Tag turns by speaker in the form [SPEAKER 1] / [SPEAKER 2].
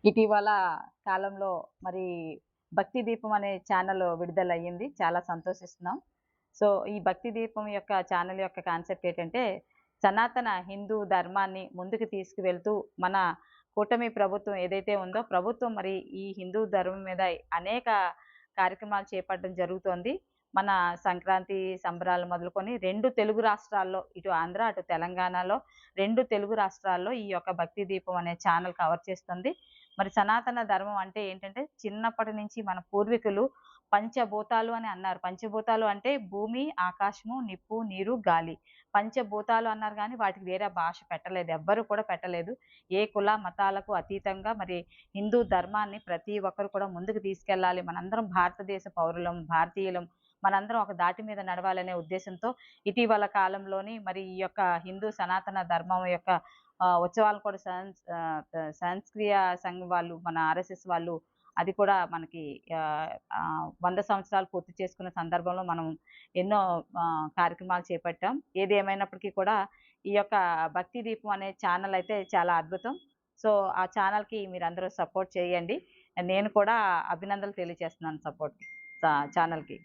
[SPEAKER 1] ఇటీవల కాలంలో మరి భక్తి దీపం అనే ఛానల్ విడుదలయ్యింది. చాలా సంతోషిస్తున్నాం. సో, ఈ భక్తి దీపం యొక్క ఛానల్ యొక్క కాన్సెప్ట్ ఏంటంటే, సనాతన హిందూ ధర్మాన్ని ముందుకు తీసుకువెళ్తూ, మన కూటమి ప్రభుత్వం ఏదైతే ఉందో, ప్రభుత్వం మరి ఈ హిందూ ధర్మం మీద అనేక కార్యక్రమాలు చేపట్టడం జరుగుతోంది. మన సంక్రాంతి సంబరాలు మొదలుకొని 2 తెలుగు రాష్ట్రాల్లో, ఇటు ఆంధ్ర, అటు తెలంగాణలో 2 తెలుగు రాష్ట్రాల్లో ఈ యొక్క భక్తి దీపం అనే ఛానల్ కవర్ చేస్తుంది. మరి సనాతన ధర్మం అంటే ఏంటంటే, చిన్నప్పటి నుంచి మన పూర్వీకులు పంచభూతాలు అని అన్నారు. పంచభూతాలు అంటే భూమి, ఆకాశము, నిప్పు, నీరు, గాలి. పంచభూతాలు అన్నారు గానీ, వాటికి వేరే భాష పెట్టలేదు. ఎవ్వరు కూడా పెట్టలేదు. ఏ కుల, మతాలకు అతీతంగా మరి హిందూ ధర్మాన్ని ప్రతి ఒక్కరు కూడా ముందుకు తీసుకెళ్ళాలి. మనందరం భారతదేశ పౌరులం, భారతీయులం. మనందరం ఒక దాటి మీద నడవాలనే ఉద్దేశంతో ఇటీవల కాలంలోని మరి ఈ యొక్క హిందూ సనాతన ధర్మం యొక్క ఉత్సవాలు కూడా సంస్క్రియ సంఘ్ వాళ్ళు, మన ఆర్ఎస్ఎస్ వాళ్ళు అది కూడా మనకి 100 సంవత్సరాలు పూర్తి చేసుకున్న సందర్భంలో మనం ఎన్నో కార్యక్రమాలు చేపట్టాం. ఏది ఏమైనప్పటికీ కూడా ఈ యొక్క భక్తి దీపం అనే ఛానల్ అయితే చాలా అద్భుతం. సో, ఆ ఛానల్‌కి మీరందరూ సపోర్ట్ చేయండి. నేను కూడా అభినందనలు తెలియజేస్తున్నాను ఛానల్‌కి.